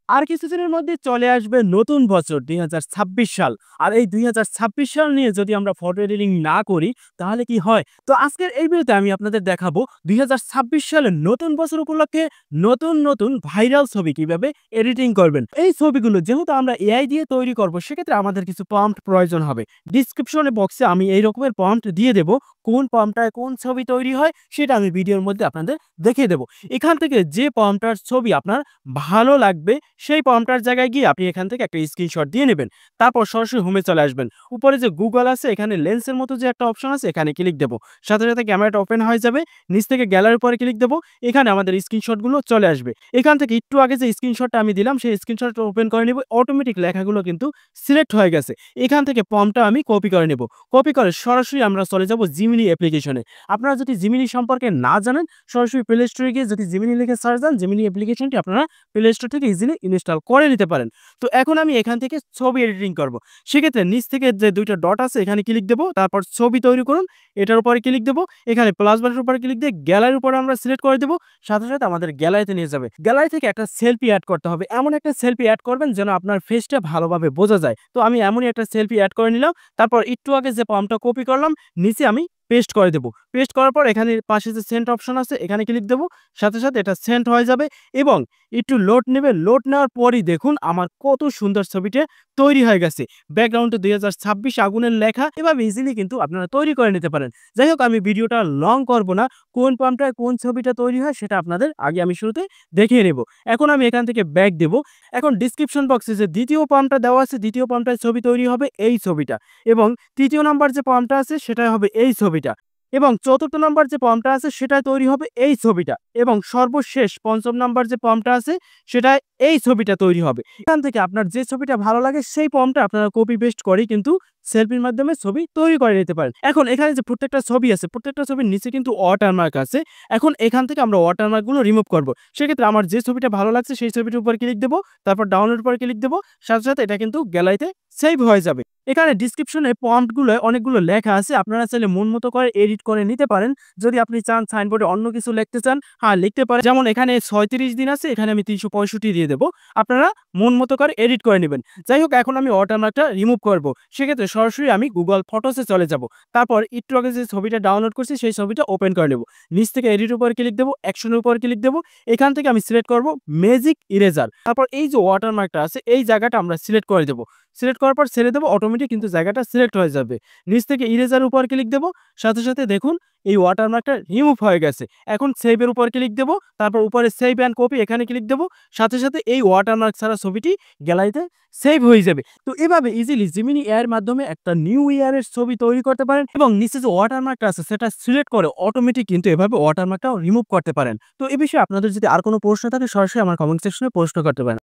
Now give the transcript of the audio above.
আর কিছুদিনের মধ্যে চলে আসবে নতুন বছর ২০২৬ সাল। আর এই ২০২৬ সাল নিয়ে যদি আমরা ফটো এডিটিং না করি তাহলে কি হয়? তো আজকের এই ভিডিওতে আমি আপনাদের দেখাবো ২০২৬ সালের নতুন বছর উপলক্ষে নতুন ভাইরাল ছবি কিভাবে এডিটিং করবেন। এই ছবিগুলো যেহেতু আমরা এআই দিয়ে তৈরি করব সেক্ষেত্রে আমাদের কিছু প্রম্পট প্রয়োজন হবে। ডেসক্রিপশনে বক্সে আমি এই রকমের প্রম্পট দিয়ে দেব। কোন প্রম্পটটায় কোন ছবি তৈরি হয় সেটা আমি ভিডিওর মধ্যে আপনাদের দেখিয়ে দেব। এখান থেকে যে প্রম্পটটার ছবি আপনার ভালো লাগবে সেই প্রম্পটার জায়গায় গিয়ে আপনি এখান থেকে একটা স্ক্রিনশট দিয়ে নেবেন। তারপর সরাসরি হোমে চলে আসবেন। উপরে যে গুগল আছে এখানে লেন্সের মতো যে একটা অপশন আছে এখানে ক্লিক দেব। সাথে ক্যামেরাটা ওপেন হয়ে যাবে। নিচ থেকে গ্যালারির উপরে ক্লিক দেব। এখানে আমাদের স্ক্রিনশটগুলো চলে আসবে। এখান থেকে একটু আগে যে স্ক্রিনশটটা আমি দিলাম সেই স্ক্রিনশটটা ওপেন করে নিব। অটোমেটিক লেখাগুলো কিন্তু সিলেক্ট হয়ে গেছে। এখান থেকে প্রম্পটটা আমি কপি করে নেব। কপি করে সরাসরি আমরা চলে যাব জিমিনি অ্যাপ্লিকেশনে। আপনারা যদি জিমিনি সম্পর্কে না জানেন সরাসরি প্লে স্টোরে গিয়ে যদি জিমিনি লিখে সার্চ দেন জিমিনি অ্যাপ্লিকেশনটি আপনারা প্লে স্টোর থেকে ইজিলি ইনস্টল করে নিতে পারেন। তো এখন আমি এখান থেকে ছবি এডিটিং করব। সেক্ষেত্রে নিচ থেকে যে ২ টা ডট আছে এখানে ক্লিক দেব। তারপর ছবি তৈরি করুন এটার উপরে ক্লিক দেব। এখানে প্লাস বাটনের উপরে ক্লিক দিয়ে গ্যালারির উপরে আমরা সিলেক্ট করে দেব। সাথে আমাদের গ্যালারিতে নিয়ে যাবে। গ্যালারি থেকে একটা সেলফি এড করতে হবে। এমন একটা সেলফি এড করবেন যেন আপনার ফেসটা ভালোভাবে বোঝা যায়। তো আমি এমনই একটা সেলফি এড করে নিলাম। তারপর একটু আগে যে প্রম্পটটা কপি করলাম নিচে আমি পেস্ট করে দেব। পেস্ট করার পর এখানে পাশে যে সেন্ড অপশন আছে এখানে ক্লিক দেব। সাথে এটা সেন্ড হয়ে যাবে এবং একটু লোড নেবে। লোড নেওয়ার পরই দেখুন আমার কত সুন্দর ছবিটা তৈরি হয়ে গেছে। ব্যাকগ্রাউন্ডে ২০২৬ আগুনের লেখা। এভাবে ইজিলি কিন্তু আপনারা তৈরি করে নিতে পারেন। যাই হোক আমি ভিডিওটা লং করব না। কোন প্রম্পটটায় কোন ছবিটা তৈরি হয় সেটা আপনাদের আগে আমি শুরুতে দেখিয়ে নেব। এখন আমি এখান থেকে ব্যাক দেব। এখন ডেসক্রিপশন বক্সে যে দ্বিতীয় প্রম্পটটা দেওয়া আছে দ্বিতীয় প্রম্পটটায় ছবি তৈরি হবে এই ছবিটা এবং তৃতীয় নাম্বার যে প্রম্পটটা আছে সেটাই হবে এই ছবিটা এবং চতুর্থ নাম্বার যে প্রম্পটটা আছে সেটাই তৈরি হবে এই ছবিটা এবং সর্বশেষ পঞ্চম নাম্বার যে প্রম্পটটা আছে সেটাই এই ছবিটা তৈরি হবে। এখান থেকে আপনার যে ছবিটা ভালো লাগে সেই প্রম্পটটা আপনারা কপি পেস্ট করেই কিন্তু সেলফির মাধ্যমে ছবি তৈরি করে নিতে পারেন। এখন এখানে যে প্রত্যেকটা ছবি আছে প্রত্যেকটা ছবির নিচে কিন্তু ওয়াটারমার্ক আছে। এখন এখান থেকে আমরা ওয়াটারমার্কগুলো রিমুভ করব। সেক্ষেত্রে আমার যে ছবিটা ভালো লাগছে সেই ছবিটার উপর ক্লিক দেব। তারপর ডাউনলোড উপর ক্লিক দেব। সাথে এটা কিন্তু গ্যালারিতে সেভ হয়ে যাবে। এখানে ডেসক্রিপশনে প্রম্পটগুলো অনেকগুলো লেখা আছে। আপনারা চাইলে মন মতো করে এডিট করে নিতে পারেন। যদি আপনি চান সাইনবোর্ডে অন্য কিছু লিখতে চান, হ্যাঁ লিখতে পারেন। যেমন এখানে ৩৬ দিন আছে, এখানে আমি ৩৬৫ দিয়ে দেব। আপনারা মন মতো করে এডিট করে নেবেন। যাই হোক এখন আমি ওয়াটারমার্কটা রিমুভ করব। সেক্ষেত্রে সরাসরি আমি গুগল ফটোসে চলে যাব। তারপর একটু আগে যে ছবিটা ডাউনলোড করছি সেই ছবিটা ওপেন করে নেব। নিচ থেকে এডিট উপর ক্লিক দেব, অ্যাকশনের উপর ক্লিক দেব। এখান থেকে আমি সিলেক্ট করব ম্যাজিক ইরেজার। তারপর এই যে ওয়াটারমার্কটা আছে এই জায়গাটা আমরা সিলেক্ট করে দেব। সিলেক্ট করার পর ছেড়ে দেব, অটোমেটিক কিন্তু জায়গাটা সিলেক্ট হয়ে যাবে। নিচ থেকে ইরেজার উপর ক্লিক দেব। সাথে দেখুন এই ওয়াটারমার্কটা রিমুভ হয়ে গেছে। এখন সেভ এর উপর ক্লিক দেব। তারপর উপরে সেভ অ্যান্ড কপি এখানে ক্লিক দেব। সাথে এই ওয়াটারমার্ক ছাড়া ছবিটি গ্যালারিতে সেভ হয়ে যাবে। তো এভাবে ইজিলি জিমিনি এআই এর মাধ্যমে একটা নিউ ইয়ার এর ছবি তৈরি করতে পারেন এবং নিচে যে ওয়াটারমার্কটা আছে সেটা সিলেক্ট করে অটোমেটিক কিন্তু এভাবে ওয়াটারমার্কটাও রিমুভ করতে পারেন। তো এই বিষয়ে আপনাদের যদি আর কোনো প্রশ্ন থাকে সরাসরি আমার কমেন্ট সেকশনে প্রশ্ন করতে পারেন।